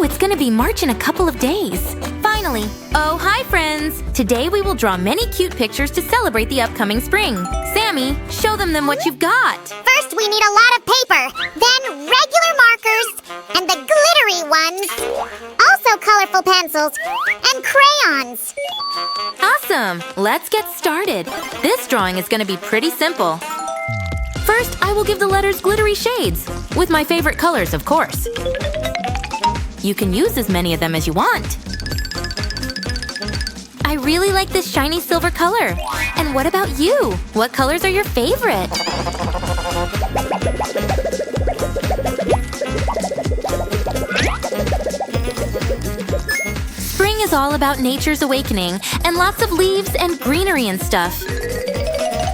Ooh, it's gonna be March in a couple of days. Finally! Oh, hi friends! Today we will draw many cute pictures to celebrate the upcoming spring. Sammy, show them what you've got. First, we need a lot of paper, then regular markers, and the glittery ones. Also colorful pencils, and crayons. Awesome! Let's get started. This drawing is gonna be pretty simple. First, I will give the letters glittery shades, with my favorite colors, of course. You can use as many of them as you want. I really like this shiny silver color. And what about you? What colors are your favorite? Spring is all about nature's awakening, and lots of leaves and greenery and stuff.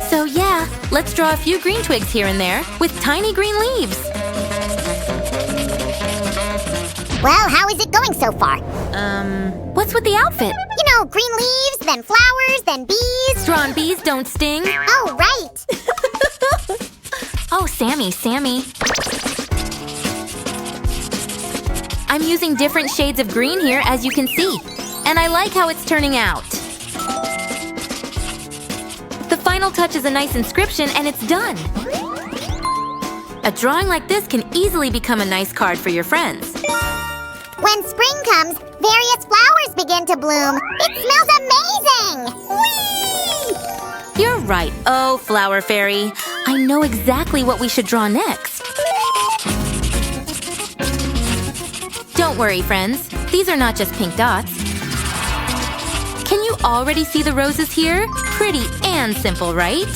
So yeah, let's draw a few green twigs here and there with tiny green leaves. Well, how is it going so far? What's with the outfit? You know, green leaves, then flowers, then bees. Drawn bees don't sting. Oh, right. Oh, Sammy. I'm using different shades of green here, as you can see. And I like how it's turning out. The final touch is a nice inscription, and it's done. A drawing like this can easily become a nice card for your friends. When spring comes, various flowers begin to bloom. It smells amazing! Whee! You're right. Oh, Flower Fairy. I know exactly what we should draw next. Don't worry, friends. These are not just pink dots. Can you already see the roses here? Pretty and simple, right?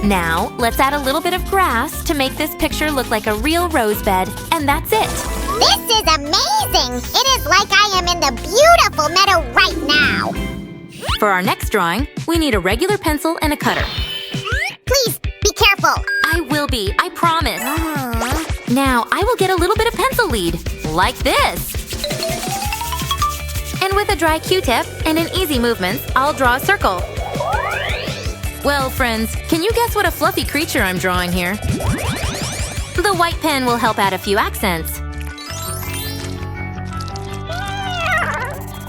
Now, let's add a little bit of grass to make this picture look like a real rose bed. And that's it. This is amazing! It is like I am in the beautiful meadow right now. For our next drawing, we need a regular pencil and a cutter. Please, be careful. I will be, I promise. Now, I will get a little bit of pencil lead, like this. And with a dry Q-tip and an easy movement, I'll draw a circle. Well, friends, can you guess what a fluffy creature I'm drawing here? The white pen will help add a few accents.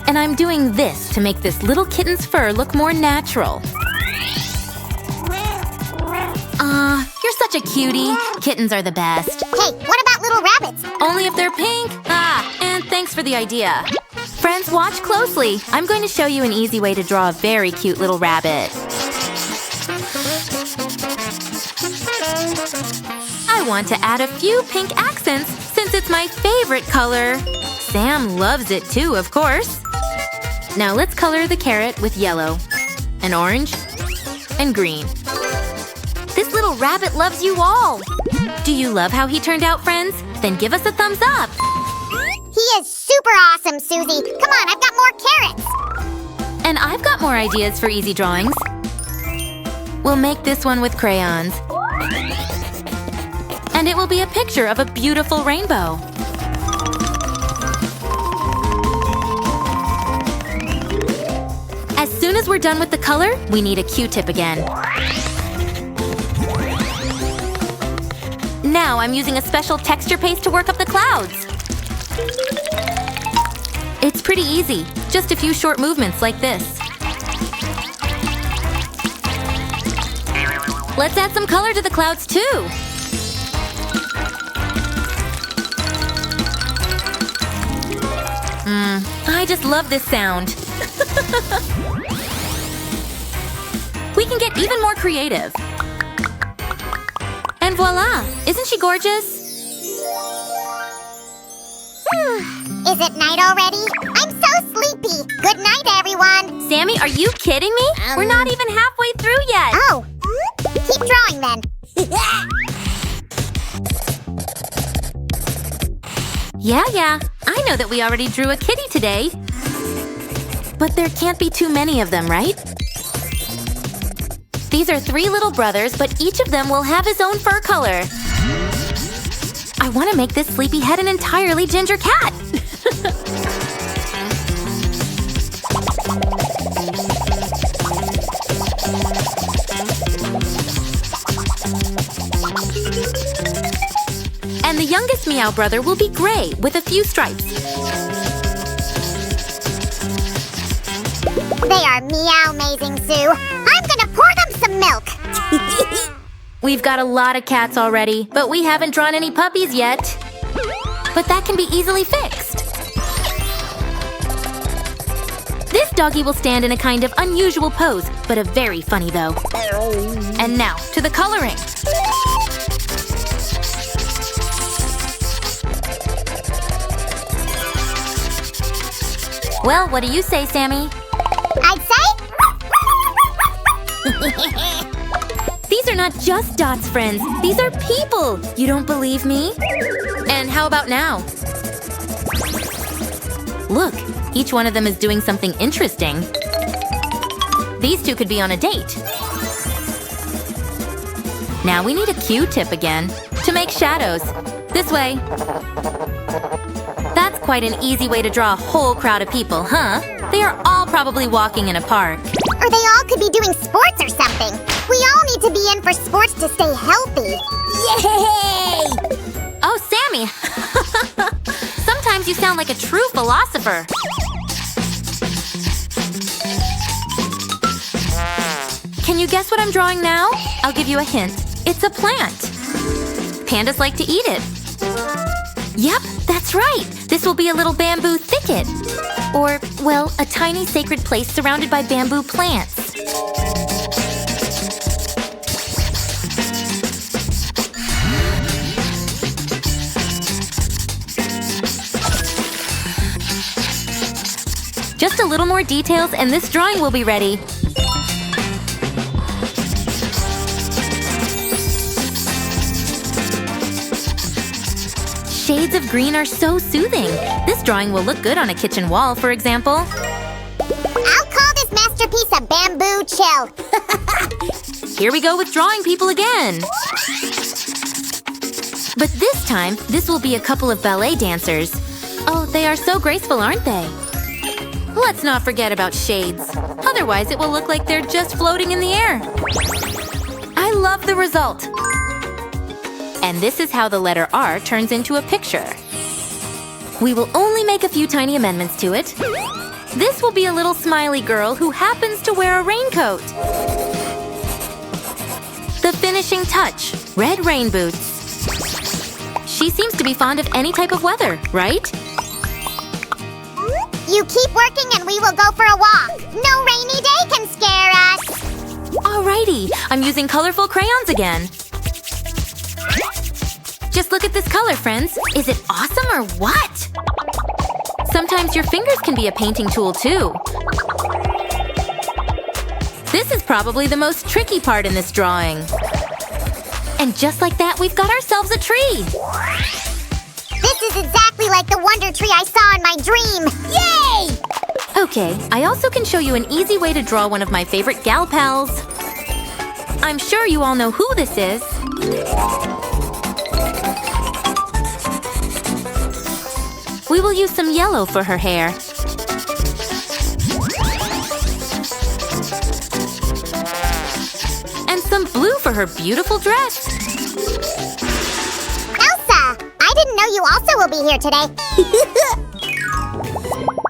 And I'm doing this to make this little kitten's fur look more natural. You're such a cutie. Kittens are the best. Hey, what about little rabbits? Only if they're pink. And thanks for the idea. Friends, watch closely. I'm going to show you an easy way to draw a very cute little rabbit. I want to add a few pink accents since it's my favorite color. Sam loves it too, of course. Now let's color the carrot with yellow, and orange, and green. This little rabbit loves you all! Do you love how he turned out, friends? Then give us a thumbs up! He is super awesome, Susie! Come on, I've got more carrots! And I've got more ideas for easy drawings. We'll make this one with crayons. And it will be a picture of a beautiful rainbow. As soon as we're done with the color, we need a Q-tip again. Now I'm using a special texture paste to work up the clouds. It's pretty easy, just a few short movements like this. Let's add some color to the clouds too. I just love this sound. We can get even more creative. And voila! Isn't she gorgeous? Is it night already? I'm so sleepy! Good night, everyone! Sammy, are you kidding me? We're not even halfway through yet! Oh! Keep drawing, then. Yeah. I know that we already drew a kitty today. But there can't be too many of them, right? These are 3 little brothers, but each of them will have his own fur color. I want to make this sleepyhead an entirely ginger cat. And the youngest Meow brother will be gray with a few stripes. They are meow-mazing, Sue. I'm gonna pour them some milk. We've got a lot of cats already, but we haven't drawn any puppies yet. But that can be easily fixed. This doggy will stand in a kind of unusual pose, but a very funny though. And now, to the coloring. Well, what do you say, Sammy? I'd say... These are not just dots, friends. These are people. You don't believe me? And how about now? Look, each one of them is doing something interesting. These two could be on a date. Now we need a Q-tip again to make shadows. This way. That's quite an easy way to draw a whole crowd of people, huh? They are all probably walking in a park. Or they all could be doing sports or something. We all need to be in for sports to stay healthy. Yay! Oh, Sammy! Sometimes you sound like a true philosopher. Can you guess what I'm drawing now? I'll give you a hint. It's a plant. Pandas like to eat it. Yep, that's right. This will be a little bamboo thicket. Or, well, a tiny sacred place surrounded by bamboo plants. Just a little more details and this drawing will be ready. Shades of green are so soothing. This drawing will look good on a kitchen wall, for example. I'll call this masterpiece a bamboo chill. Here we go with drawing people again. But this time, this will be a couple of ballet dancers. Oh, they are so graceful, aren't they? Let's not forget about shades. Otherwise, it will look like they're just floating in the air. I love the result. And this is how the letter R turns into a picture. We will only make a few tiny amendments to it. This will be a little smiley girl who happens to wear a raincoat. The finishing touch, red rain boots. She seems to be fond of any type of weather, right? You keep working and we will go for a walk. No rainy day can scare us. Alrighty, I'm using colorful crayons again. Just look at this color, friends. Is it awesome or what? Sometimes your fingers can be a painting tool, too. This is probably the most tricky part in this drawing. And just like that, we've got ourselves a tree. This is exactly like the wonder tree I saw in my dream. Yay! Okay, I also can show you an easy way to draw one of my favorite gal pals. I'm sure you all know who this is. We will use some yellow for her hair. And some blue for her beautiful dress. Elsa, I didn't know you also will be here today.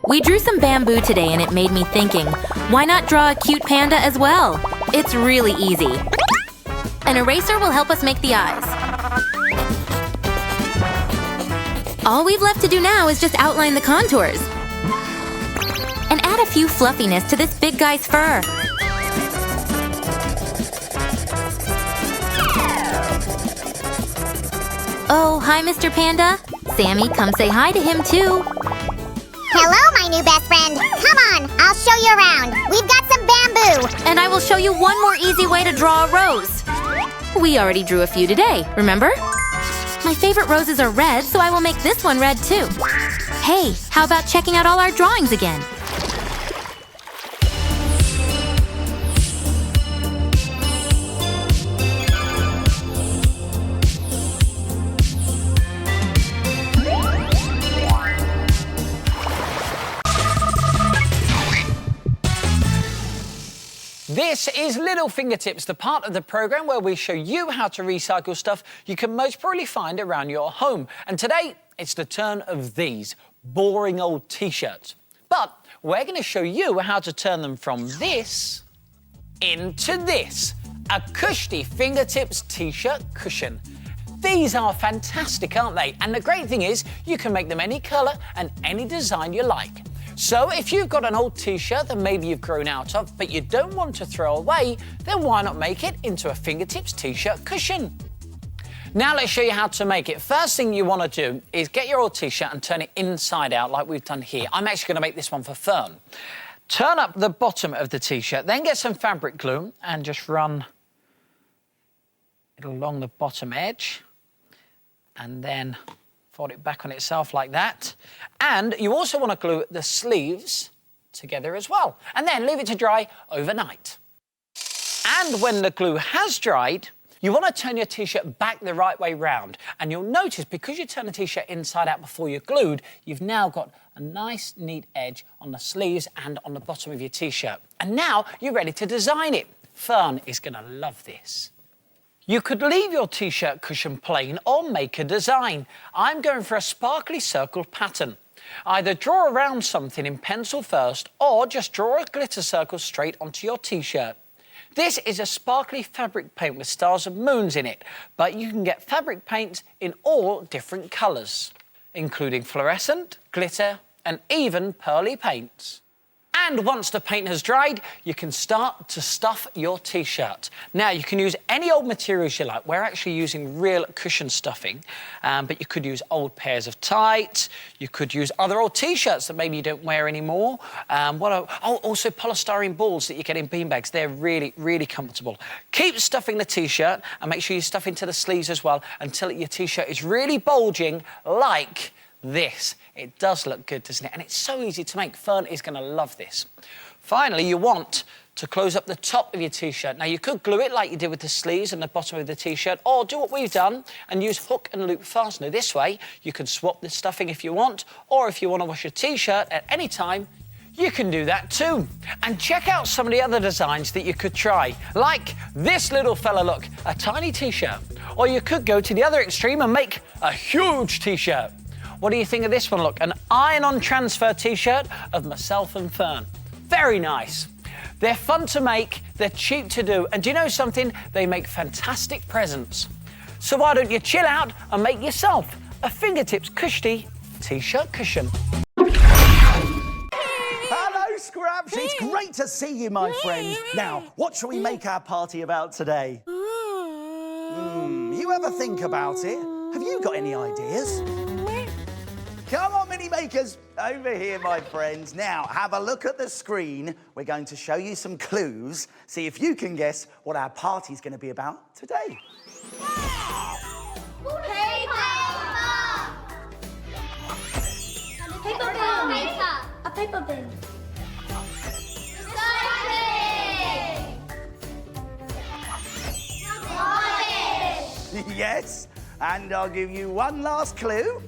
We drew some bamboo today and it made me thinking, why not draw a cute panda as well? It's really easy. An eraser will help us make the eyes. All we've left to do now is just outline the contours. And add a few fluffiness to this big guy's fur. Oh, hi, Mr. Panda. Sammy, come say hi to him, too. Hello, my new best friend. Come on, I'll show you around. We've got some bamboo. And I will show you one more easy way to draw a rose. We already drew a few today, remember? My favorite roses are red, so I will make this one red too. Hey, how about checking out all our drawings again? This is Little Fingertips, the part of the programme where we show you how to recycle stuff you can most probably find around your home. And today, it's the turn of these boring old T-shirts. But we're going to show you how to turn them from this into this, a cushy fingertips T-shirt cushion. These are fantastic, aren't they? And the great thing is, you can make them any colour and any design you like. So if you've got an old T-shirt that maybe you've grown out of, but you don't want to throw away, then why not make it into a fingertips T-shirt cushion? Now let's show you how to make it. First thing you want to do is get your old T-shirt and turn it inside out like we've done here. I'm actually going to make this one for Fern. Turn up the bottom of the T-shirt, then get some fabric glue and just run it along the bottom edge and then fold it back on itself like that. And you also want to glue the sleeves together as well. And then leave it to dry overnight. And when the glue has dried, you want to turn your T-shirt back the right way round. And you'll notice, because you turn the T-shirt inside out before you're glued, you've now got a nice, neat edge on the sleeves and on the bottom of your T-shirt. And now you're ready to design it. Fern is going to love this. You could leave your T-shirt cushion plain or make a design. I'm going for a sparkly circle pattern. Either draw around something in pencil first or just draw a glitter circle straight onto your T-shirt. This is a sparkly fabric paint with stars and moons in it, but you can get fabric paints in all different colours, including fluorescent, glitter and even pearly paints. And once the paint has dried, you can start to stuff your T-shirt. Now, you can use any old materials you like. We're actually using real cushion stuffing, but you could use old pairs of tights. You could use other old T-shirts that maybe you don't wear anymore. Also polystyrene balls that you get in beanbags. They're really, really comfortable. Keep stuffing the T-shirt and make sure you stuff into the sleeves as well until your T-shirt is really bulging like this. It does look good, doesn't it? And it's so easy to make. Fern is going to love this. Finally, you want to close up the top of your T-shirt. Now, you could glue it like you did with the sleeves and the bottom of the T-shirt, or do what we've done and use hook and loop fastener. This way, you can swap the stuffing if you want, or if you want to wash your T-shirt at any time, you can do that too. And check out some of the other designs that you could try, like this little fella, look, a tiny T-shirt. Or you could go to the other extreme and make a huge T-shirt. What do you think of this one? Look, an iron-on transfer T-shirt of myself and Fern. Very nice. They're fun to make, they're cheap to do, and do you know something? They make fantastic presents. So why don't you chill out and make yourself a fingertips cushy T-shirt cushion. Hello, Scraps. It's great to see you, my friend. Now, what shall we make our party about today? You ever think about it? Have you got any ideas? Come on, mini makers, over here, my friends. Now, have a look at the screen. We're going to show you some clues. See if you can guess what our party's going to be about today. Paper bin. A paper bin. Recycling. Yes, and I'll give you one last clue.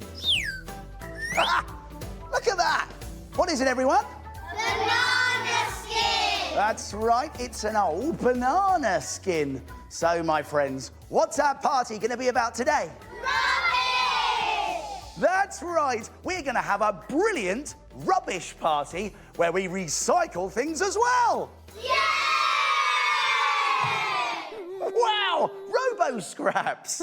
Look at that! What is it, everyone? Banana skin. That's right, it's an old banana skin. So, my friends, what's our party going to be about today? Rubbish. That's right, we're going to have a brilliant rubbish party where we recycle things as well. Yay! Wow, Robo-Scraps!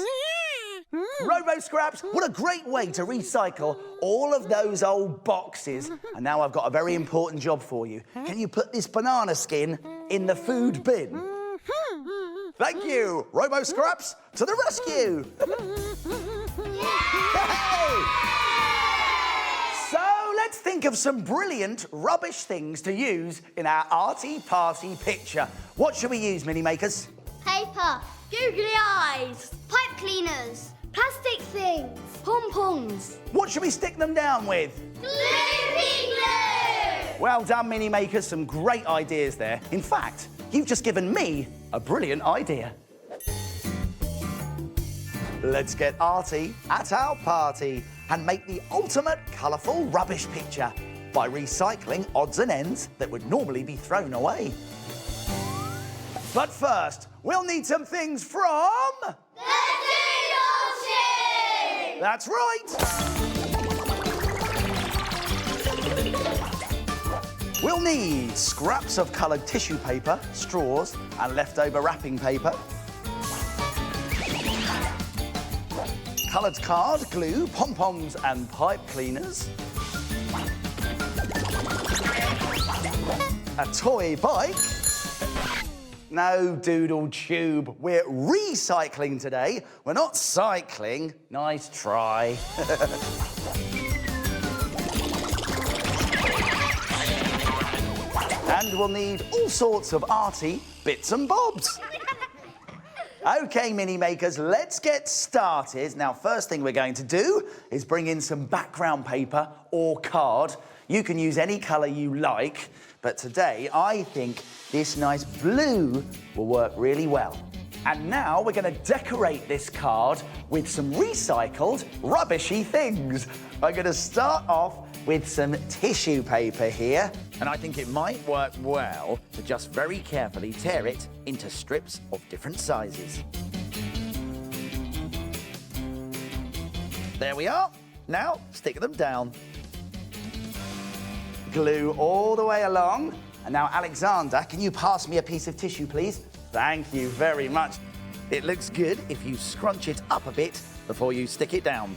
Robo-Scraps, what a great way to recycle all of those old boxes. And now I've got a very important job for you. Can you put this banana skin in the food bin? Thank you, Robo-Scraps, to the rescue. Hey! So let's think of some brilliant rubbish things to use in our arty party picture. What should we use, mini makers? Paper. Googly eyes. Pipe cleaners. Plastic things. Pom-poms. What should we stick them down with? Gluey glue. Well done, mini makers. Some great ideas there. In fact, you've just given me a brilliant idea. Let's get arty at our party and make the ultimate colourful rubbish picture by recycling odds and ends that would normally be thrown away. But first, we'll need some things from... The ocean! That's right! We'll need scraps of coloured tissue paper, straws, and leftover wrapping paper. Coloured card, glue, pom-poms, and pipe cleaners. A toy bike. No doodle tube. We're recycling today. We're not cycling. Nice try. And we'll need all sorts of arty bits and bobs. OK, mini makers, let's get started. Now, first thing we're going to do is bring in some background paper or card. You can use any colour you like, but today I think this nice blue will work really well. And now we're going to decorate this card with some recycled, rubbishy things. I'm going to start off with some tissue paper here. And I think it might work well to just very carefully tear it into strips of different sizes. There we are. Now, stick them down. Glue all the way along. And now, Alexander, can you pass me a piece of tissue, please? Thank you very much. It looks good if you scrunch it up a bit before you stick it down.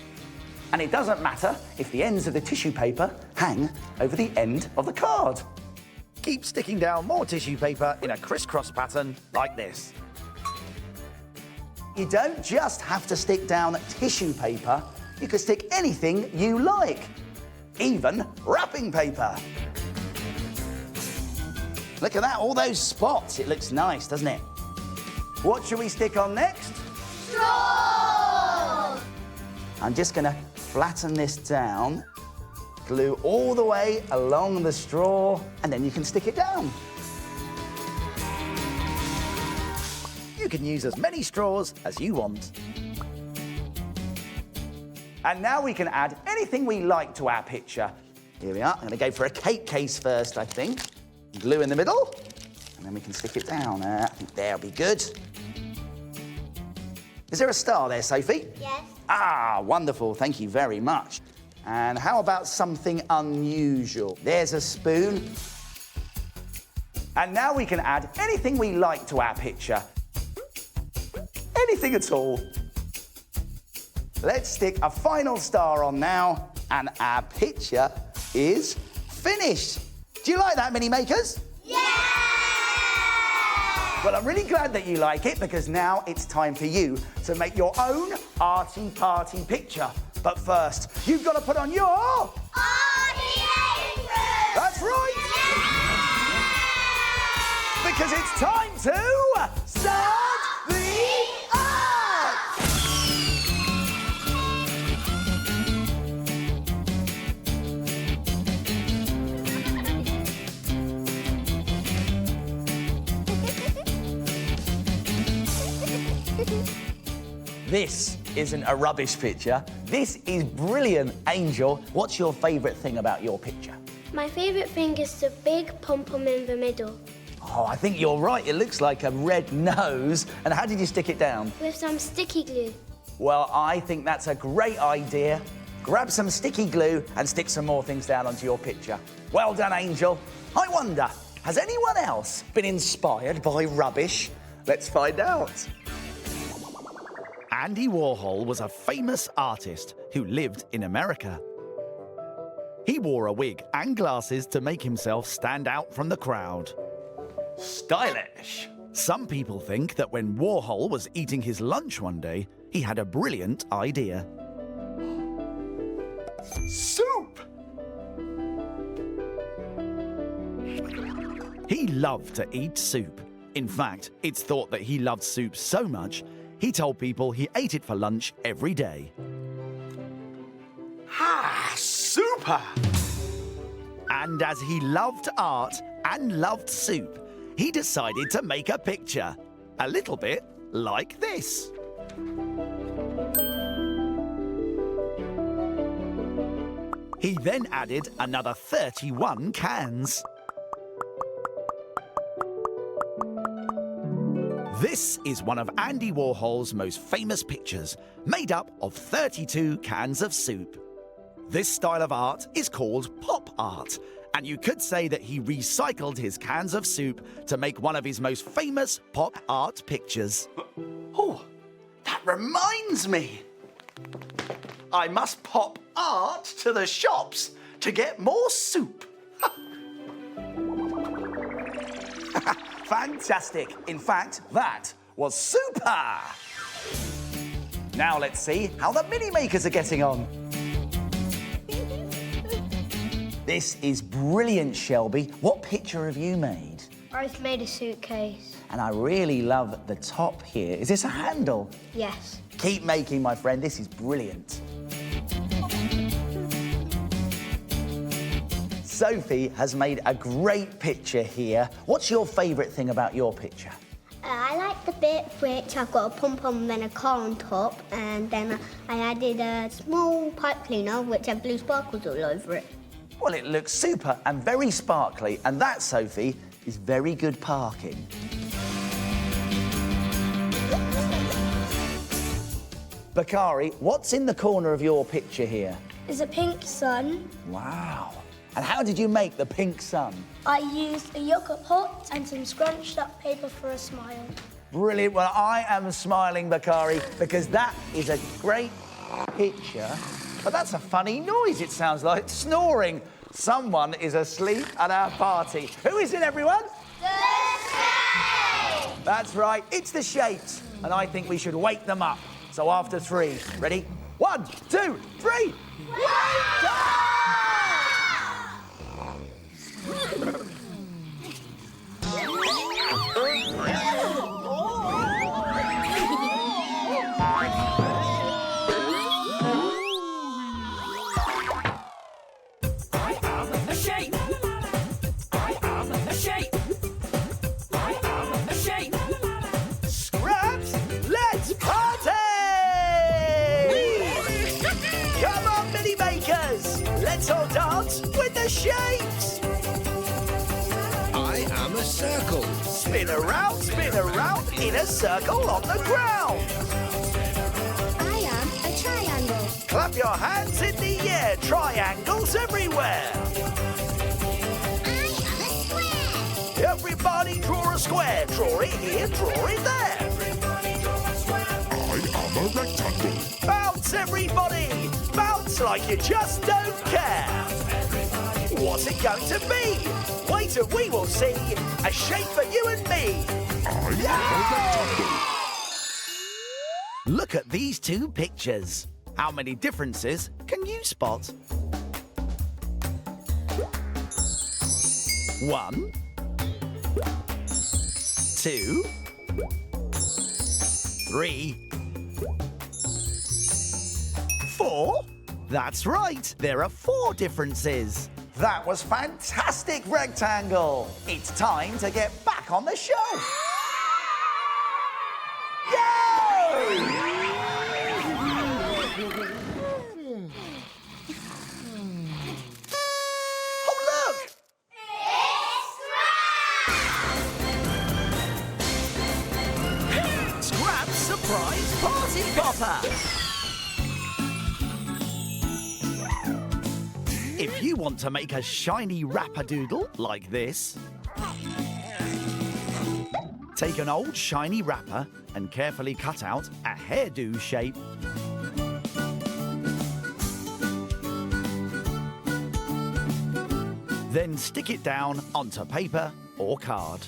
And it doesn't matter if the ends of the tissue paper hang over the end of the card. Keep sticking down more tissue paper in a crisscross pattern like this. You don't just have to stick down tissue paper. You can stick anything you like, even wrapping paper. Look at that, all those spots. It looks nice, doesn't it? What should we stick on next? Straw! I'm just going to flatten this down, glue all the way along the straw, and then you can stick it down. You can use as many straws as you want. And now we can add anything we like to our picture. Here we are. I'm going to go for a cake case first, I think. Glue in the middle, and then we can stick it down. I think there'll be good. Is there a star there, Sophie? Yes. Ah, wonderful. Thank you very much. And how about something unusual? There's a spoon. And now we can add anything we like to our picture. Anything at all. Let's stick a final star on now, and our picture is finished. Do you like that, mini makers? Yeah! Well, I'm really glad that you like it, because now it's time for you to make your own arty party picture. But first, you've got to put on your... Arty apron! That's right! Yeah! Because it's time to start the art! This isn't a rubbish picture. This is brilliant. Angel, what's your favourite thing about your picture? My favourite thing is the big pom-pom in the middle. Oh, I think you're right. It looks like a red nose. And how did you stick it down? With some sticky glue. Well, I think that's a great idea. Grab some sticky glue and stick some more things down onto your picture. Well done, Angel. I wonder, has anyone else been inspired by rubbish? Let's find out. Andy Warhol was a famous artist who lived in America. He wore a wig and glasses to make himself stand out from the crowd. Stylish. Some people think that when Warhol was eating his lunch one day, he had a brilliant idea. Soup! He loved to eat soup. In fact, it's thought that he loved soup so much, he told people he ate it for lunch every day. Ah, super! And as he loved art and loved soup, he decided to make a picture, a little bit like this. He then added another 31 cans. This is one of Andy Warhol's most famous pictures, made up of 32 cans of soup. This style of art is called pop art, and you could say that he recycled his cans of soup to make one of his most famous pop art pictures. Oh, that reminds me. I must pop art to the shops to get more soup. Fantastic. In fact, that was super. Now let's see how the mini makers are getting on. This is brilliant, Shelby. What picture have you made? I've made a suitcase. And I really love the top here. Is this a handle? Yes. Keep making, my friend. This is brilliant. Sophie has made a great picture here. What's your favourite thing about your picture? I like the bit which I've got a pom-pom and then a car on top, and then I added a small pipe cleaner which had blue sparkles all over it. Well, it looks super and very sparkly, and that, Sophie, is very good parking. Bakari, what's in the corner of your picture here? There's a pink sun. Wow. And how did you make the pink sun? I used a yogurt pot and some scrunched up paper for a smile. Brilliant. Well, I am smiling, Bakari, because that is a great picture. But that's a funny noise, it sounds like. Snoring. Someone is asleep at our party. Who is it, everyone? The shapes! That's right, it's the shapes. And I think we should wake them up. So after 3, ready? 1, 2, 3. Wake up! Let's all dance with the shapes! I am a circle. Spin around in a circle on the ground. I am a triangle. Clap your hands in the air, triangles everywhere. I am a square. Everybody draw a square, draw it here, draw it there. I am a rectangle. Bounce, everybody! Bounce like you just don't care! What's it going to be? Wait and we will see a shape for you and me! I am a rectangle. Look at these 2 pictures. How many differences can you spot? 1, 2, 3, 4? That's right, there are 4 differences. That was fantastic, Rectangle. It's time to get back on the shelf. Yay! Oh, look! It's Scrap's surprise party popper. If you want to make a shiny wrapper-doodle like this, take an old shiny wrapper and carefully cut out a hairdo shape. Then stick it down onto paper or card.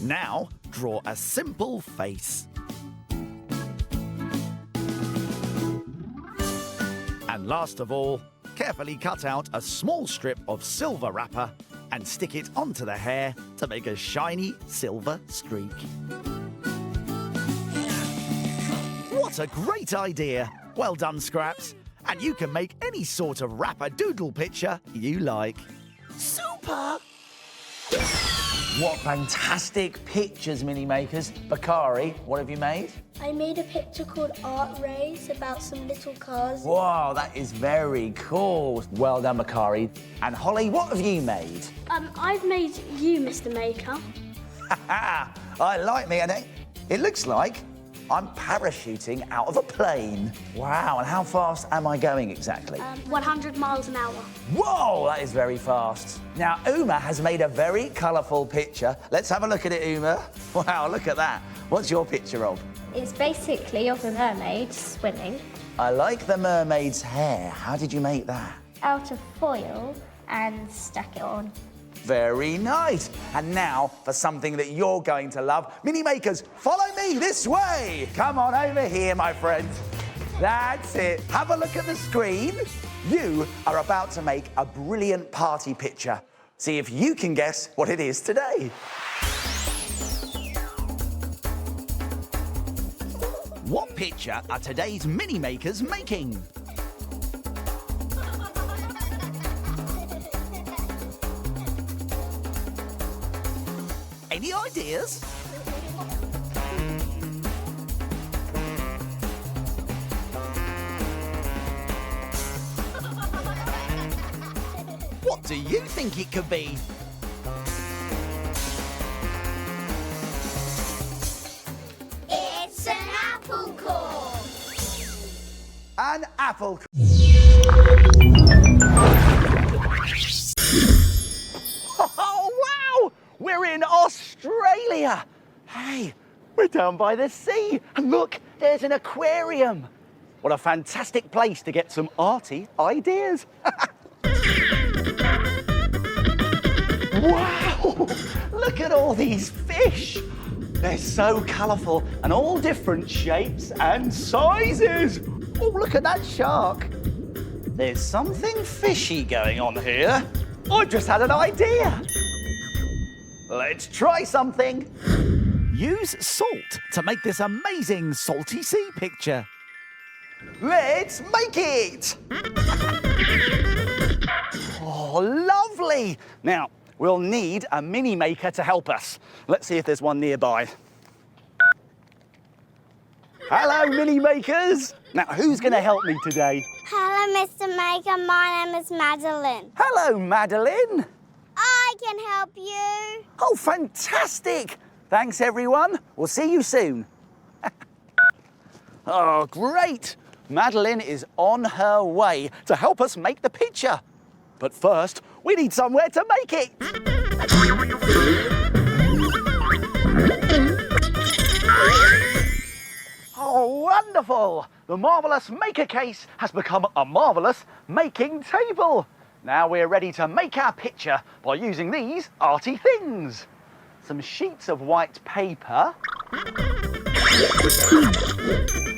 Now, draw a simple face. And last of all, carefully cut out a small strip of silver wrapper and stick it onto the hair to make a shiny silver streak. What a great idea! Well done, Scraps. And you can make any sort of wrapper doodle picture you like. Super! What fantastic pictures, Mini Makers. Bakari, what have you made? I made a picture called Art Race about some little cars. Wow, that is very cool. Well done, Bakari. And Holly, what have you made? I've made you, Mr. Maker. I like me, and it looks like I'm parachuting out of a plane. Wow, and how fast am I going exactly? 100 miles an hour. Whoa, that is very fast. Now, Uma has made a very colourful picture. Let's have a look at it, Uma. Wow, look at that. What's your picture of? It's basically of a mermaid swimming I like the mermaid's hair. How did you make that? out of foil and stuck it on. Very nice. And now for something that you're going to love. Mini Makers, follow me this way. Come on over here, my friends. That's it. Have a look at the screen. You are about to make a brilliant party picture. See if you can guess what it is today. What picture are today's Mini Makers making? Any ideas? What do you think it could be? It's an apple core. An apple. Oh, wow! We're in Australia. Hey, we're down by the sea. And look, there's an aquarium. What a fantastic place to get some arty ideas. Wow! Look at all these fish. They're so colourful and all different shapes and sizes. Oh, look at that shark. There's something fishy going on here. I've just had an idea. Let's try something. Use salt to make this amazing salty sea picture. Let's make it. Oh, lovely. Now, we'll need a Mini Maker to help us. Let's see if there's one nearby. Hello, Mini Makers. Now, who's going to help me today? Hello, Mr. Maker. My name is Madeline. Hello, Madeline. I can help you. Oh, fantastic. Thanks, everyone. We'll see you soon. Oh, great. Madeline is on her way to help us make the picture. But first, we need somewhere to make it. Oh, wonderful! The marvellous maker case has become a marvellous making table. Now we're ready to make our picture by using these arty things. Some sheets of white paper,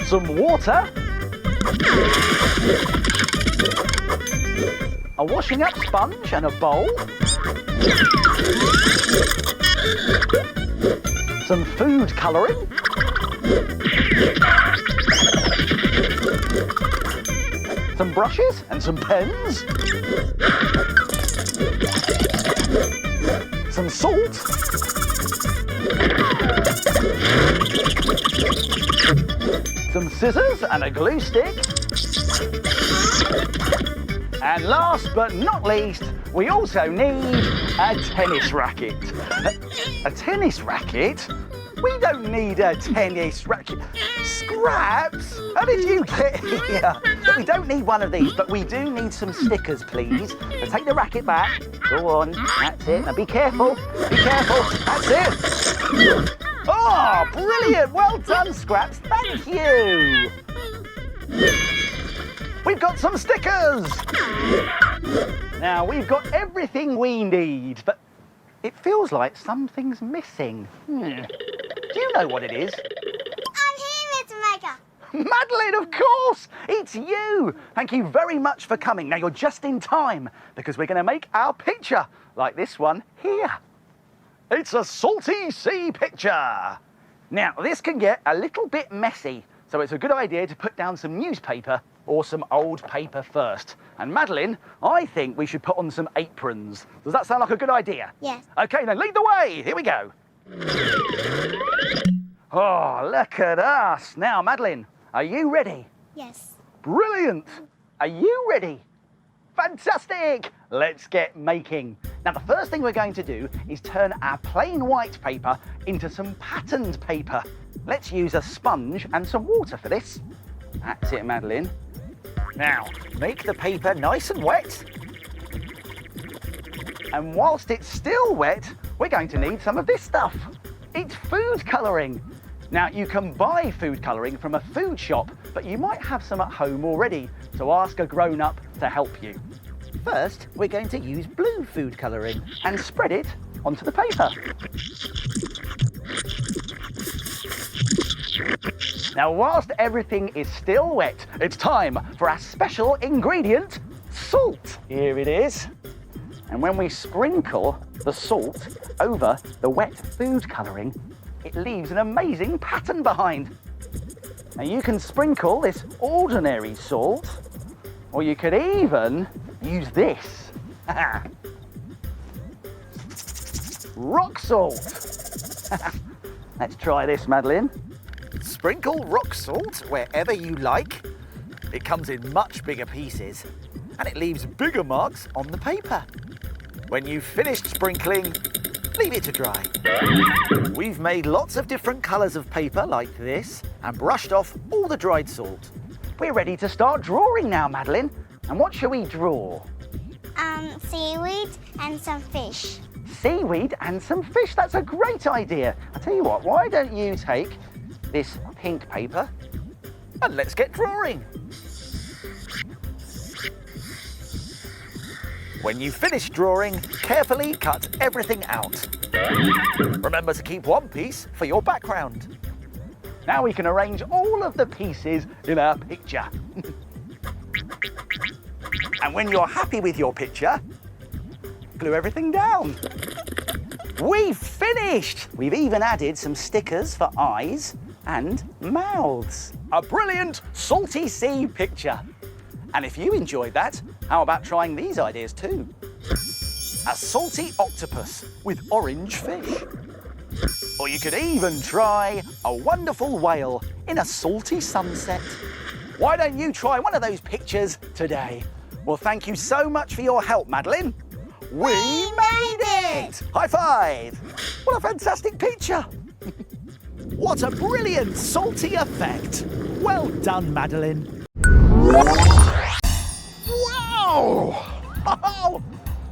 some water, a washing up sponge and a bowl, some food colouring, some brushes and some pens, some salt, some scissors and a glue stick, and last but not least, we also need a tennis racket. A tennis racket? We don't need a tennis racket. Scraps? How did you get here? Look, we don't need one of these, but we do need some stickers, please. So take the racket back. Go on. That's it. Now be careful. Be careful. That's it. Oh, brilliant. Well done, Scraps. Thank you. We've got some stickers. Now, we've got everything we need, but it feels like something's missing. Do you know what it is? I'm here, Mr. Maker. Madeline, of course! It's you! Thank you very much for coming. Now, you're just in time, because we're going to make our picture, like this one here. It's a salty sea picture. Now, this can get a little bit messy, so it's a good idea to put down some newspaper or some old paper first? And Madeline, I think we should put on some aprons. Does that sound like a good idea? Yes. Okay, then lead the way. Here we go. Oh, look at us. Now, Madeline, are you ready? Yes. Brilliant. Are you ready? Fantastic. Let's get making. Now, the first thing we're going to do is turn our plain white paper into some patterned paper. Let's use a sponge and some water for this. That's it, Madeline. Now, make the paper nice and wet. And whilst it's still wet, we're going to need some of this stuff. It's food colouring. Now, you can buy food colouring from a food shop, but you might have some at home already, so ask a grown-up to help you. First, we're going to use blue food colouring and spread it onto the paper. Now, whilst everything is still wet, it's time for our special ingredient, salt. Here it is. And when we sprinkle the salt over the wet food colouring, it leaves an amazing pattern behind. Now, you can sprinkle this ordinary salt, or you could even use this. Rock salt. Let's try this, Madeline. Sprinkle rock salt wherever you like. It comes in much bigger pieces, and it leaves bigger marks on the paper. When you've finished sprinkling, leave it to dry. We've made lots of different colours of paper like this and brushed off all the dried salt. We're ready to start drawing now, Madeline. And what shall we draw? Seaweed and some fish. Seaweed and some fish. That's a great idea. I'll tell you what, why don't you take this pink paper and let's get drawing. When you finish drawing, carefully cut everything out. Remember to keep one piece for your background. Now we can arrange all of the pieces in our picture. And when you're happy with your picture, glue everything down. We've finished! We've even added some stickers for eyes and mouths. A brilliant salty sea picture. And if you enjoyed that, how about trying these ideas too? A salty octopus with orange fish. Or you could even try a wonderful whale in a salty sunset. Why don't you try one of those pictures today? Well, thank you so much for your help, Madeline. We made it! High five! What a fantastic picture! What a brilliant salty effect! Well done, Madeline. Whoa! Oh,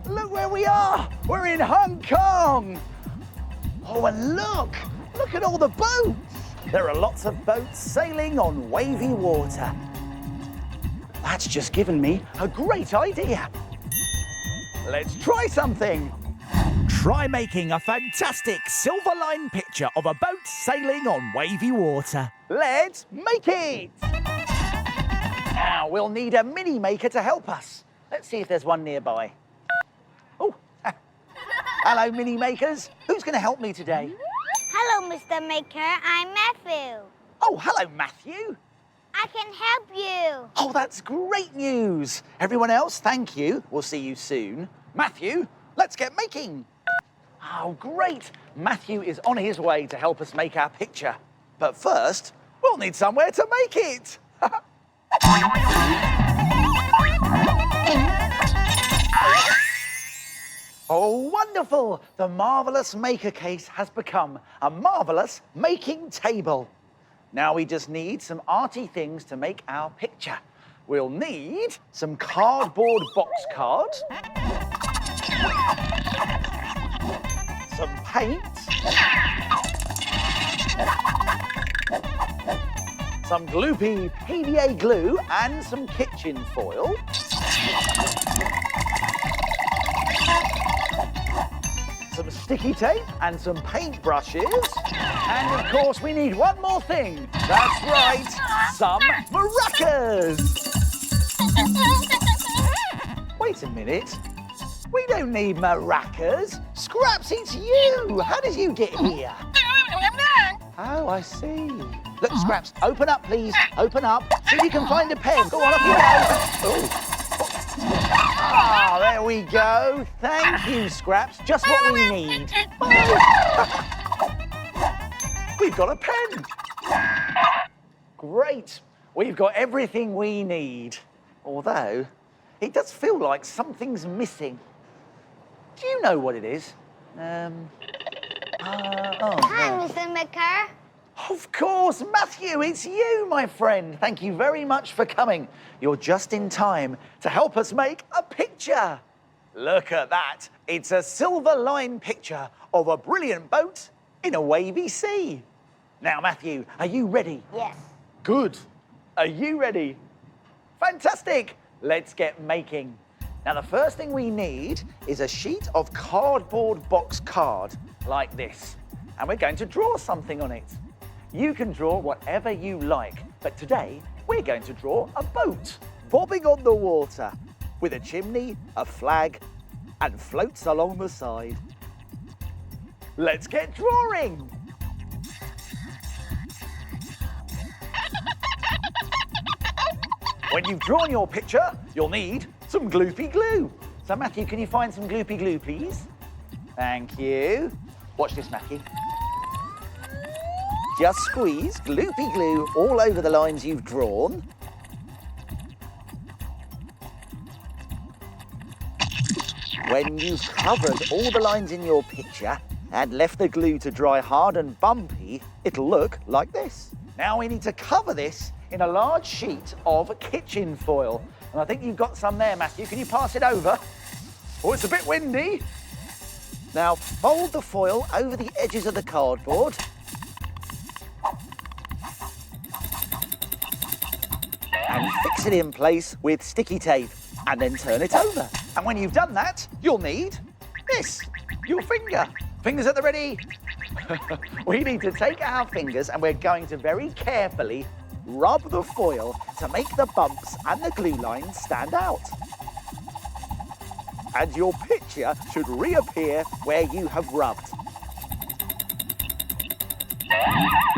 look where we are! We're in Hong Kong! Oh, and look at all the boats! There are lots of boats sailing on wavy water. That's just given me a great idea. Let's try something. Try making a fantastic silver line picture of a boat sailing on wavy water. Let's make it! Now we'll need a mini maker to help us. Let's see if there's one nearby. Oh, hello mini makers. Who's going to help me today? Hello, Mr. Maker. I'm Matthew. Oh, hello Matthew. I can help you. Oh, that's great news. Everyone else, thank you. We'll see you soon. Matthew, let's get making. Oh, great. Matthew is on his way to help us make our picture. But first, we'll need somewhere to make it. Oh, wonderful. The marvellous maker case has become a marvellous making table. Now we just need some arty things to make our picture. We'll need some cardboard box cards, some paint, some gloopy PVA glue and some kitchen foil, some sticky tape and some paint brushes, and of course we need one more thing. That's right, some maracas. Wait a minute. We don't need maracas. Scraps, it's you. How did you get here? Oh, I see. Look, Scraps, open up, please. Open up. See if you can find a pen. Go on, up you go. Oh. Ah, there we go. Thank you, Scraps. Just what we need. We've got a pen. Great. We've got everything we need. Although, it does feel like something's missing. Do you know what it is? Hi, Mr. Maker. Of course, Matthew, it's you, my friend. Thank you very much for coming. You're just in time to help us make a picture. Look at that. It's a silver line picture of a brilliant boat in a wavy sea. Now, Matthew, are you ready? Yes. Good. Are you ready? Fantastic. Let's get making. Now, the first thing we need is a sheet of cardboard box card like this. And we're going to draw something on it. You can draw whatever you like, but today we're going to draw a boat bobbing on the water with a chimney, a flag, and floats along the side. Let's get drawing. When you've drawn your picture, you'll need some gloopy glue. So, Matthew, can you find some gloopy glue, please? Thank you. Watch this, Matthew. Just squeeze gloopy glue all over the lines you've drawn. When you've covered all the lines in your picture and left the glue to dry hard and bumpy, it'll look like this. Now we need to cover this in a large sheet of kitchen foil. And I think you've got some there, Matthew. Can you pass it over? Oh, it's a bit windy. Now, fold the foil over the edges of the cardboard. And fix it in place with sticky tape. And then turn it over. And when you've done that, you'll need this, your finger. Fingers at the ready. We need to take our fingers and we're going to very carefully rub the foil to make the bumps and the glue lines stand out. And your picture should reappear where you have rubbed.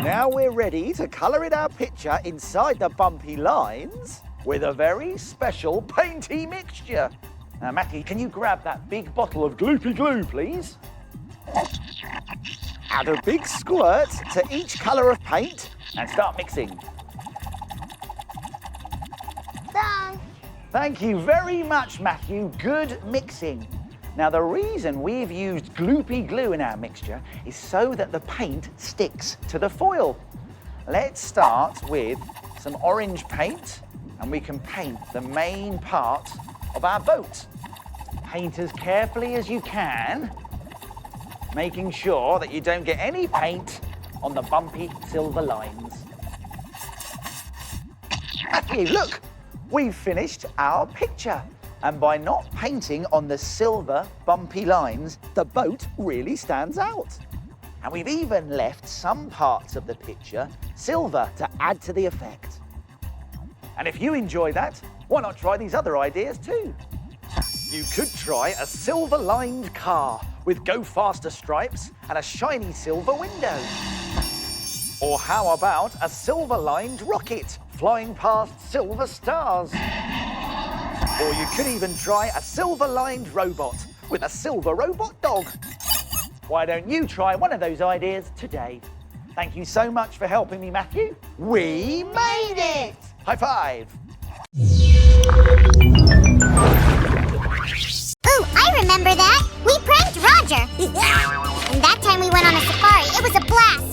Now we're ready to colour in our picture inside the bumpy lines with a very special painty mixture. Now, Matthew, can you grab that big bottle of gloopy glue, please? Add a big squirt to each colour of paint and start mixing. Done. Thank you very much, Matthew. Good mixing. Now, the reason we've used gloopy glue in our mixture is so that the paint sticks to the foil. Let's start with some orange paint and we can paint the main part of our boat. Paint as carefully as you can, making sure that you don't get any paint on the bumpy silver lines. Matthew, look, we've finished our picture. And by not painting on the silver bumpy lines, the boat really stands out. And we've even left some parts of the picture silver to add to the effect. And if you enjoy that, why not try these other ideas too? You could try a silver-lined car with go faster stripes and a shiny silver window. Or how about a silver-lined rocket flying past silver stars? Or you could even try a silver-lined robot with a silver robot dog. Why don't you try one of those ideas today? Thank you so much for helping me, Matthew. We made it! High five! Ooh, I remember that! We pranked Roger! And that time we went on a safari, it was a blast!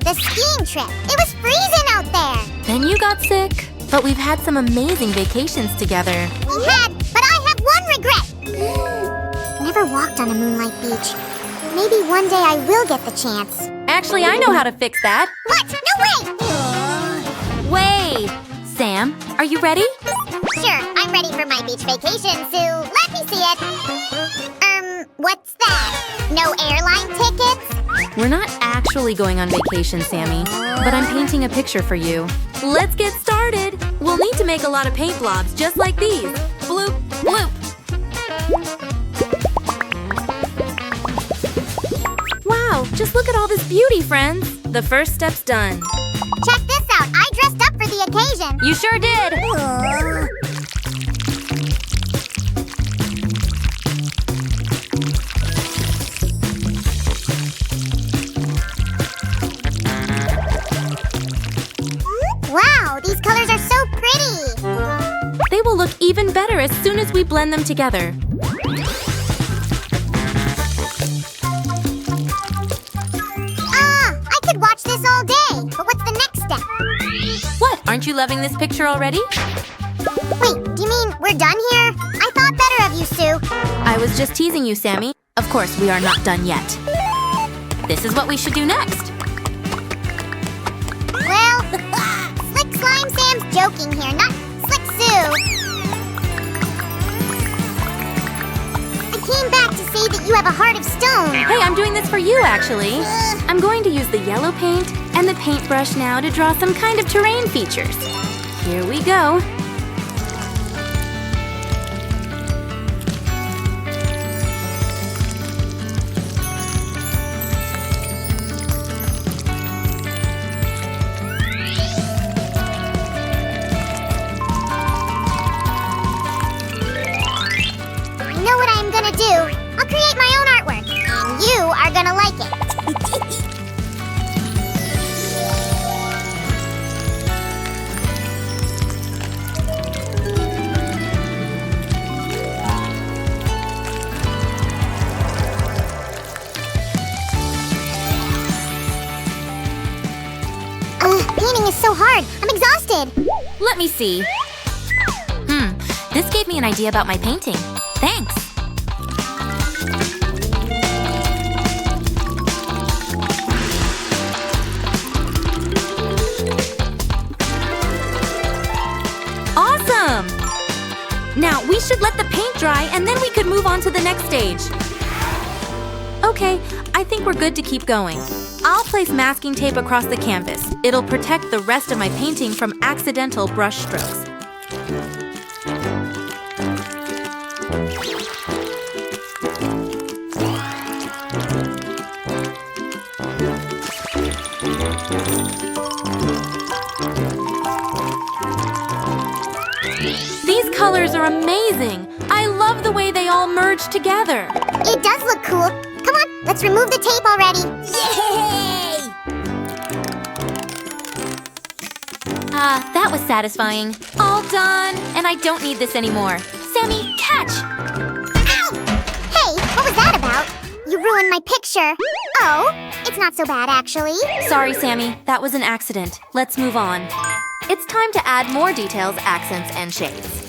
The skiing trip! It was freezing out there! Then you got sick. But we've had some amazing vacations together. We had, but I have one regret! Never walked on a moonlight beach. Maybe one day I will get the chance. Actually, I know how to fix that. What? No way! Wait! Sam, are you ready? Sure, I'm ready for my beach vacation, Sue. Let me see it. What's that? No airline tickets? We're not actually going on vacation, Sammy, but I'm painting a picture for you. Let's get started. We'll need to make a lot of paint blobs just like these. Bloop, bloop. Wow, just look at all this beauty, friends. The first step's done. Check this out. I dressed up occasion. You sure did. Wow, these colors are so pretty. They will look even better as soon as we blend them together. I could watch this all day, but what's the next step? What, aren't you loving this picture already? Wait, do you mean we're done here? I thought better of you, Sue. I was just teasing you, Sammy. Of course, we are not done yet. This is what we should do next. Well, Slick Slime Sam's joking here, not Slick Sue. I came back to say that you have a heart of stone. Hey, I'm doing this for you, actually. I'm going to use the yellow paint and the paintbrush now to draw some kind of terrain features. Here we go. I know what I'm gonna do. I'll create my own artwork, and you are gonna like it. Painting is so hard. I'm exhausted. Let me see. This gave me an idea about my painting. Thanks. Awesome! Now, we should let the paint dry and then we could move on to the next stage. Okay, I think we're good to keep going. I'll place masking tape across the canvas. It'll protect the rest of my painting from accidental brush strokes. These colors are amazing! I love the way they all merge together. It does look cool. Come on, let's remove the tape already. Yay! That was satisfying. All done, and I don't need this anymore. Sammy, catch! Ow! Hey, what was that about? You ruined my picture. Oh, it's not so bad, actually. Sorry, Sammy. That was an accident. Let's move on. It's time to add more details, accents, and shades.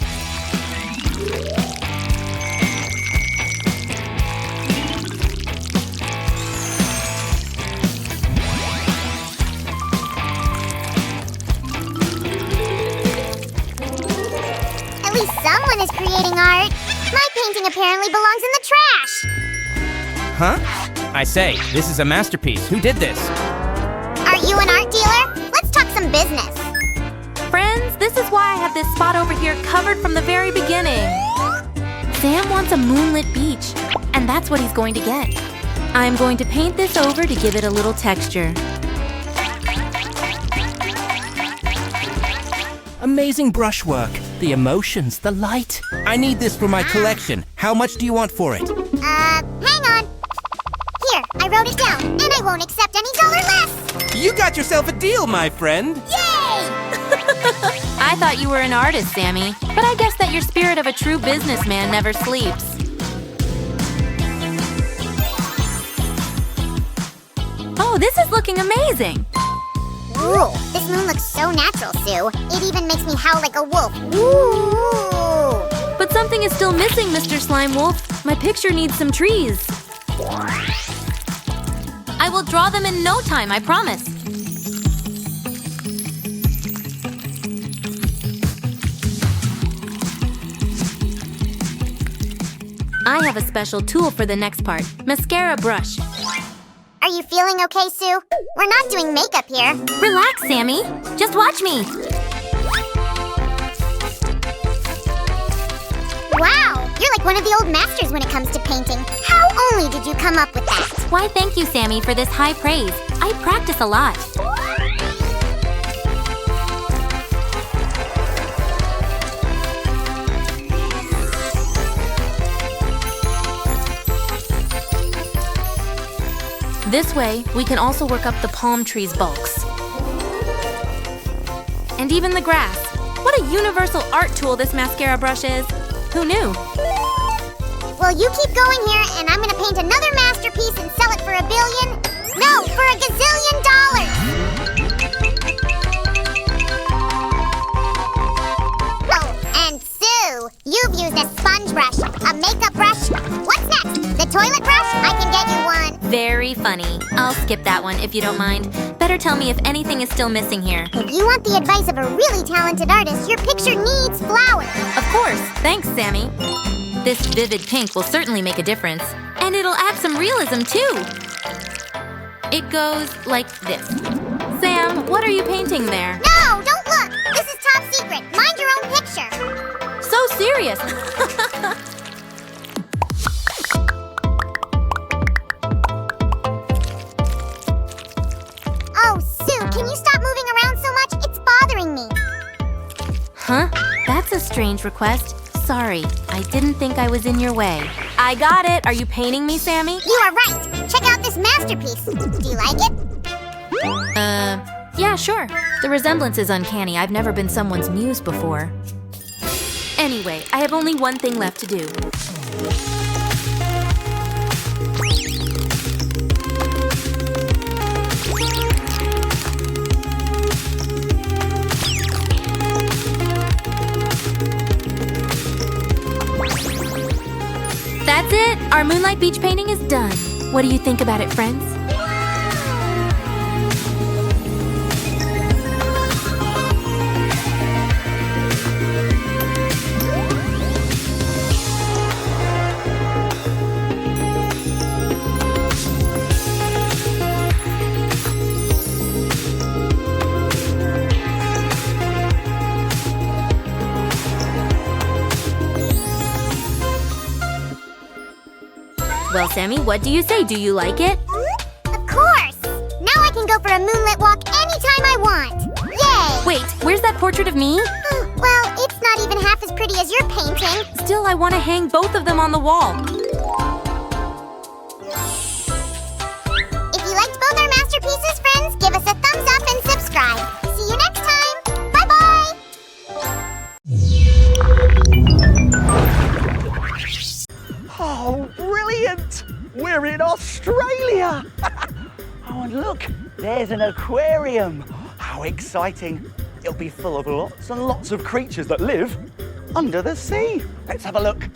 At least someone is creating art. My painting apparently belongs in the trash. Huh? I say, this is a masterpiece. Who did this? Are you an art dealer? Let's talk some business. Friends, this is why I have this spot over here covered from the very beginning. Sam wants a moonlit beach, and that's what he's going to get. I'm going to paint this over to give it a little texture. Amazing brushwork. The emotions, the light. I need this for my collection. How much do you want for it? Hang on. Here, I wrote it down, and I won't accept any dollar less. You got yourself a deal, my friend. Yay! I thought you were an artist, Sammy, but I guess that your spirit of a true businessman never sleeps. Oh, this is looking amazing! Ooh, this moon looks so natural, Sue. It even makes me howl like a wolf. Ooh! But something is still missing, Mr. Slime Wolf. My picture needs some trees. I will draw them in no time, I promise. I have a special tool for the next part, mascara brush. Are you feeling okay, Sue? We're not doing makeup here. Relax, Sammy. Just watch me. Wow, you're like one of the old masters when it comes to painting. How only did you come up with that? Why, thank you, Sammy, for this high praise. I practice a lot. This way, we can also work up the palm tree's bulks. And even the grass. What a universal art tool this mascara brush is. Who knew? Well, you keep going here, and I'm gonna paint another masterpiece and sell it for $1 billion. No, for $1 gazillion. Oh, and Sue, you've used a sponge brush, a makeup brush. What's next? The toilet brush? I can get you one. Very funny. I'll skip that one if you don't mind. Better tell me if anything is still missing here. If you want the advice of a really talented artist, your picture needs flowers. Of course. Thanks, Sammy. This vivid pink will certainly make a difference. And it'll add some realism, too. It goes like this. Sam, what are you painting there? No, don't look. This is top secret. Mind your own picture. So serious. Oh, Sue, can you stop moving around so much? It's bothering me. Huh? That's a strange request. Sorry, I didn't think I was in your way. I got it. Are you painting me, Sammy? You are right. Check out this masterpiece. Do you like it? Yeah, sure. The resemblance is uncanny. I've never been someone's muse before. Anyway, I have only one thing left to do. That's it! Our Moonlight Beach painting is done. What do you think about it, friends? Well, Sammy, what do you say? Do you like it? Of course! Now I can go for a moonlit walk anytime I want! Yay! Wait, where's that portrait of me? Well, it's not even half as pretty as your painting. Still, I want to hang both of them on the wall. If you liked both our masterpieces, friends, give us a thumbs up and subscribe. See you next time! Bye-bye! Oh, brilliant! We're in Australia! Oh, and look, there's an aquarium. How exciting. It'll be full of lots and lots of creatures that live under the sea. Let's have a look.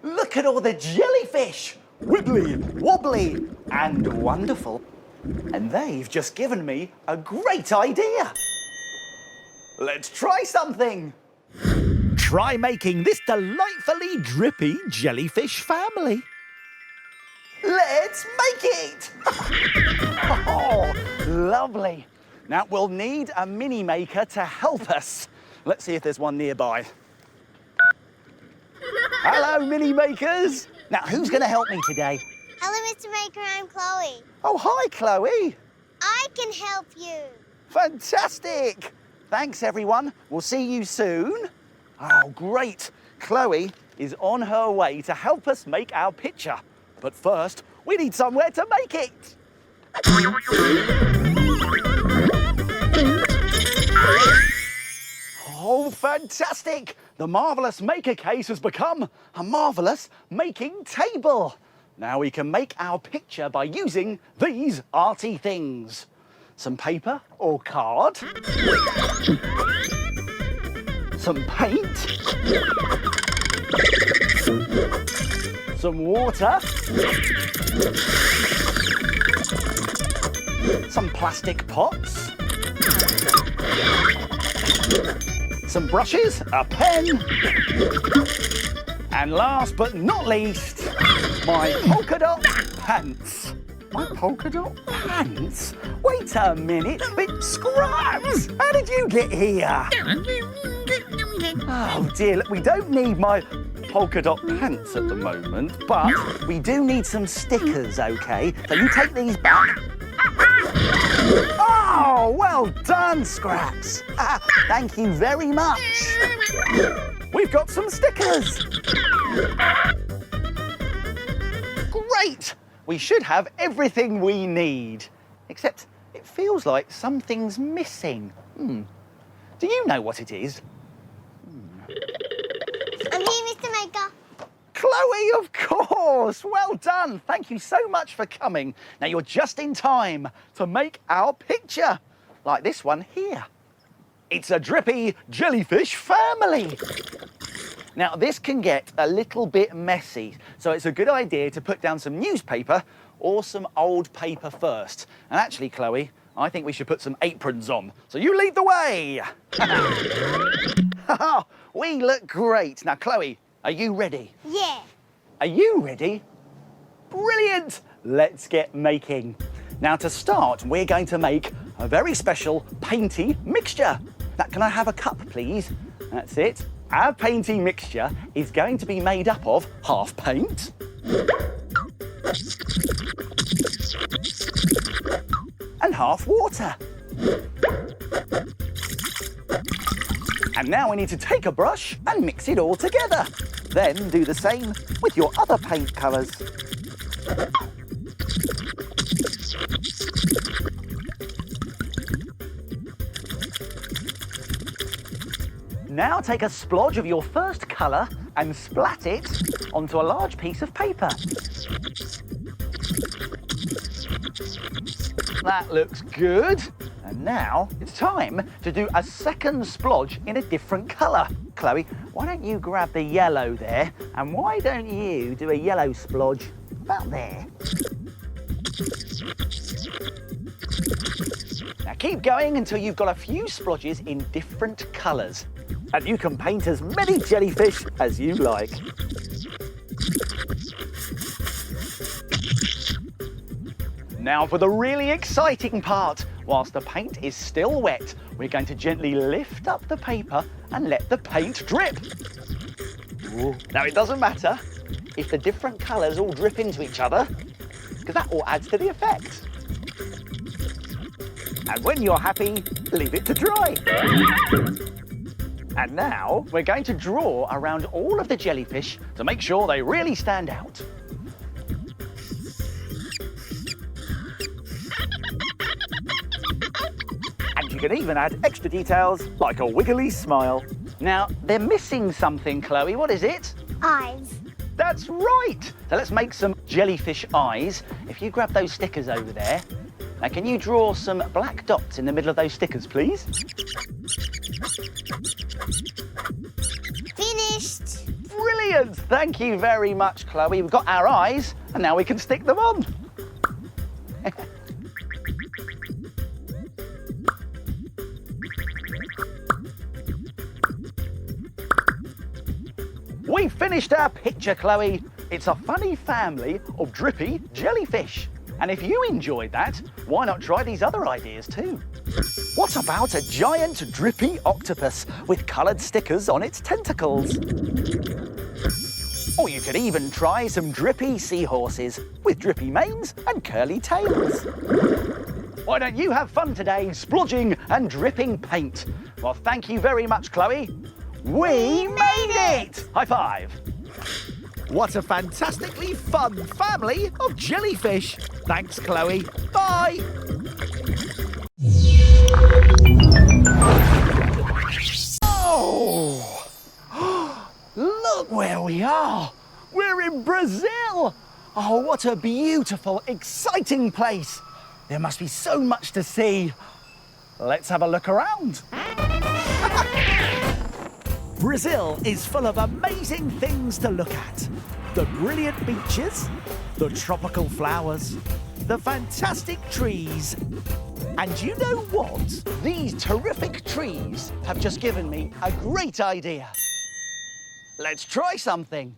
Look at all the jellyfish. Wibbly, wobbly, and wonderful. And they've just given me a great idea. Let's try something. Try making this delightfully drippy jellyfish family. Let's make it! Oh, lovely. Now we'll need a mini maker to help us. Let's see if there's one nearby. Hello, mini makers. Now, who's going to help me today? Hello, Mr. Maker, I'm Chloe. Oh, hi, Chloe. I can help you. Fantastic. Thanks, everyone. We'll see you soon. Oh, great. Chloe is on her way to help us make our picture. But first, we need somewhere to make it. Oh, fantastic. The marvellous maker case has become a marvellous making table. Now we can make our picture by using these arty things. Some paper or card. Some paint. Some water. Some plastic pots. Some brushes, a pen. And last but not least, my polka dot pants. My polka dot pants? Wait a minute, it's Scraps! How did you get here? Oh dear, look, we don't need my polka dot pants at the moment, but we do need some stickers, okay? So you take these back. Oh, well done, Scraps. Thank you very much. We've got some stickers. Great. We should have everything we need. Except it feels like something's missing. Do you know what it is? I'm here, Mr. Maker. Chloe, of course. Well done. Thank you so much for coming. Now you're just in time to make our picture, like this one here. It's a drippy jellyfish family. Now this can get a little bit messy, so it's a good idea to put down some newspaper or some old paper first. And actually, Chloe, I think we should put some aprons on. So you lead the way. We look great. Now, Chloe, are you ready? Yeah. Are you ready? Brilliant! Let's get making. Now, to start, we're going to make a very special painty mixture. Now, can I have a cup, please? That's it. Our painty mixture is going to be made up of half paint and half water. And now we need to take a brush and mix it all together. Then do the same with your other paint colours. Now take a splodge of your first colour and splat it onto a large piece of paper. That looks good. And now it's time to do a second splodge in a different colour. Chloe, why don't you grab the yellow there, and why don't you do a yellow splodge about there? Now keep going until you've got a few splodges in different colours. And you can paint as many jellyfish as you like. Now for the really exciting part. Whilst the paint is still wet, we're going to gently lift up the paper and let the paint drip. Ooh. Now it doesn't matter if the different colours all drip into each other, because that all adds to the effect. And when you're happy, leave it to dry. And now we're going to draw around all of the jellyfish to make sure they really stand out. And you can even add extra details like a wiggly smile. Now, they're missing something, Chloe. What is it? Eyes. That's right. So let's make some jellyfish eyes. If you grab those stickers over there. Now, can you draw some black dots in the middle of those stickers, please? Finished. Brilliant. Thank you very much, Chloe. We've got our eyes, and now we can stick them on. We've finished our picture, Chloe. It's a funny family of drippy jellyfish. And if you enjoyed that, why not try these other ideas too? What about a giant drippy octopus with coloured stickers on its tentacles? Or you could even try some drippy seahorses with drippy manes and curly tails. Why don't you have fun today splodging and dripping paint? Well, thank you very much, Chloe. We made it! High five. What a fantastically fun family of jellyfish. Thanks, Chloe. Bye. Oh! Look where we are. We're in Brazil. Oh, what a beautiful, exciting place. There must be so much to see. Let's have a look around. Brazil is full of amazing things to look at. The brilliant beaches, the tropical flowers, the fantastic trees. And you know what? These terrific trees have just given me a great idea. Let's try something.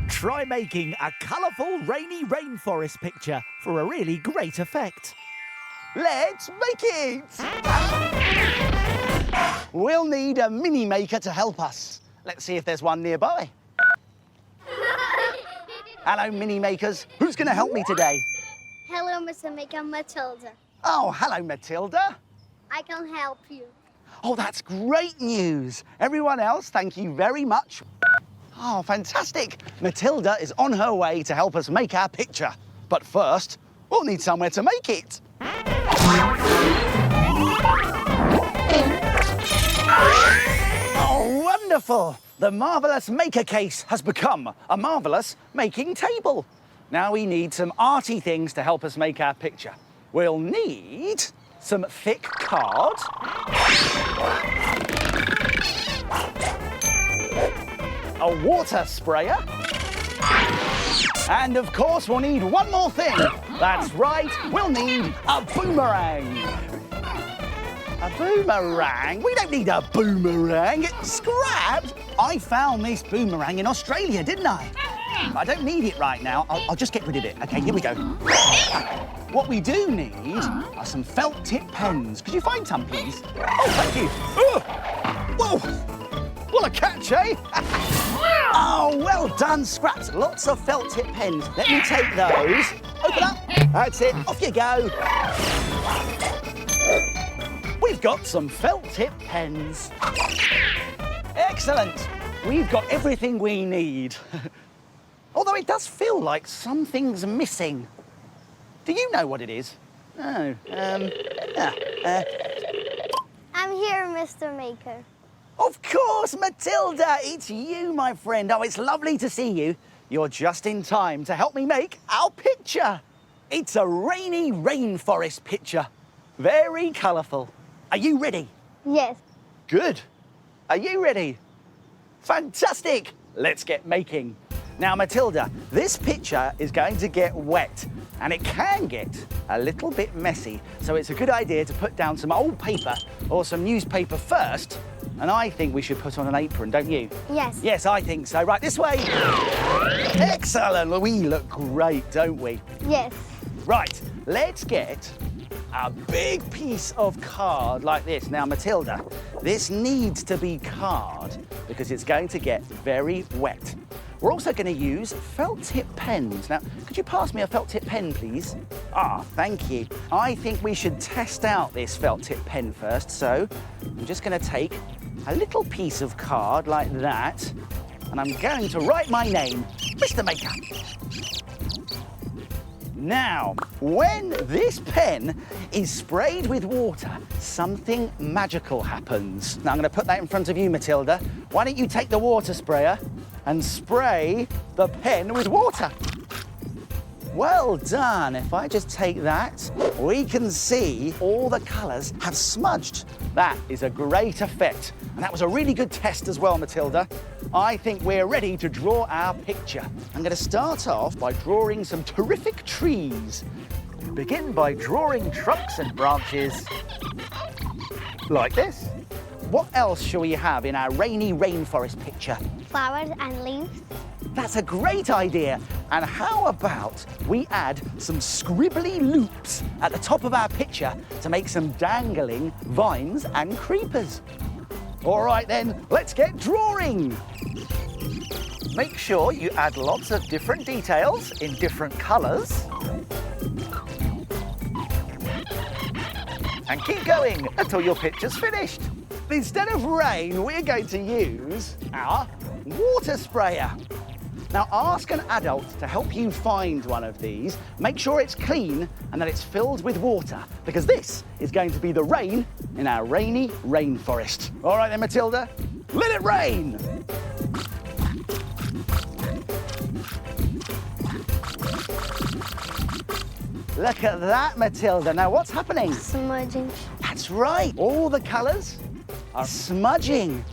Try making a colourful rainy rainforest picture for a really great effect. Let's make it! We'll need a mini maker to help us. Let's see if there's one nearby. Hello, mini makers. Who's going to help me today? Hello, Mr. Maker, Matilda. Oh, hello, Matilda. I can help you. Oh, that's great news. Everyone else, thank you very much. Oh, fantastic. Matilda is on her way to help us make our picture. But first, we'll need somewhere to make it. Oh, wonderful. The marvellous maker case has become a marvellous making table. Now we need some arty things to help us make our picture. We'll need some thick card, a water sprayer, and of course we'll need one more thing. That's right, we'll need a boomerang. A boomerang? We don't need a boomerang. It's scrapped. I found this boomerang in Australia, didn't I? I don't need it right now. I'll just get rid of it. Okay, here we go. What we do need are some felt tip pens. Could you find some, please? Oh, thank you. Whoa! What a catch, eh? Oh, well done, Scraps. Lots of felt tip pens. Let me take those. Open up. That's it. Off you go. We've got some felt tip pens. Excellent. We've got everything we need. Although it does feel like something's missing. Do you know what it is? Oh, I'm here, Mr. Maker. Of course, Matilda, it's you, my friend. Oh, it's lovely to see you. You're just in time to help me make our picture. It's a rainy rainforest picture. Very colourful. Are you ready? Yes. Good. Are you ready? Fantastic. Let's get making. Now, Matilda, this picture is going to get wet and it can get a little bit messy. So it's a good idea to put down some old paper or some newspaper first. And I think we should put on an apron, don't you? Yes. Yes, I think so. Right, this way. Excellent. We look great, don't we? Yes. Right, let's get a big piece of card like this. Now, Matilda, this needs to be card because it's going to get very wet. We're also going to use felt tip pens. Now, could you pass me a felt tip pen, please? Ah, thank you. I think we should test out this felt tip pen first. So I'm just going to take a little piece of card like that, and I'm going to write my name, Mr. Maker. Now, when this pen is sprayed with water, something magical happens. Now, I'm going to put that in front of you, Matilda. Why don't you take the water sprayer and spray the pen with water? Well done. If I just take that, we can see all the colours have smudged. That is a great effect. And that was a really good test as well, Matilda. I think we're ready to draw our picture. I'm going to start off by drawing some terrific trees. Begin by drawing trunks and branches, like this. What else shall we have in our rainy rainforest picture? Flowers and leaves. That's a great idea. And how about we add some scribbly loops at the top of our picture to make some dangling vines and creepers? All right then, let's get drawing. Make sure you add lots of different details in different colours. And keep going until your picture's finished. Instead of rain, we're going to use our water sprayer. Now, ask an adult to help you find one of these. Make sure it's clean and that it's filled with water, because this is going to be the rain in our rainy rainforest. All right then, Matilda, let it rain. Look at that, Matilda. Now, what's happening? Smudging. That's right. All the colours are smudging.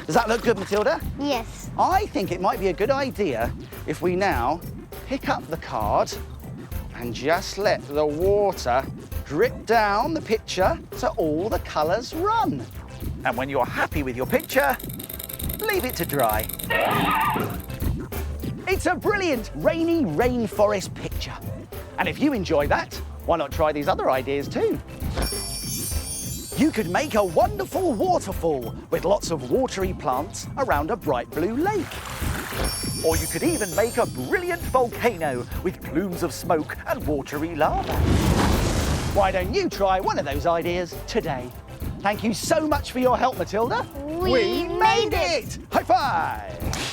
Does that look good, Matilda? Yes. I think it might be a good idea if we now pick up the card and just let the water drip down the picture so all the colours run. And when you're happy with your picture, leave it to dry. It's a brilliant rainy rainforest picture. And if you enjoy that, why not try these other ideas too? You could make a wonderful waterfall with lots of watery plants around a bright blue lake. Or you could even make a brilliant volcano with plumes of smoke and watery lava. Why don't you try one of those ideas today? Thank you so much for your help, Matilda. We made it! High five!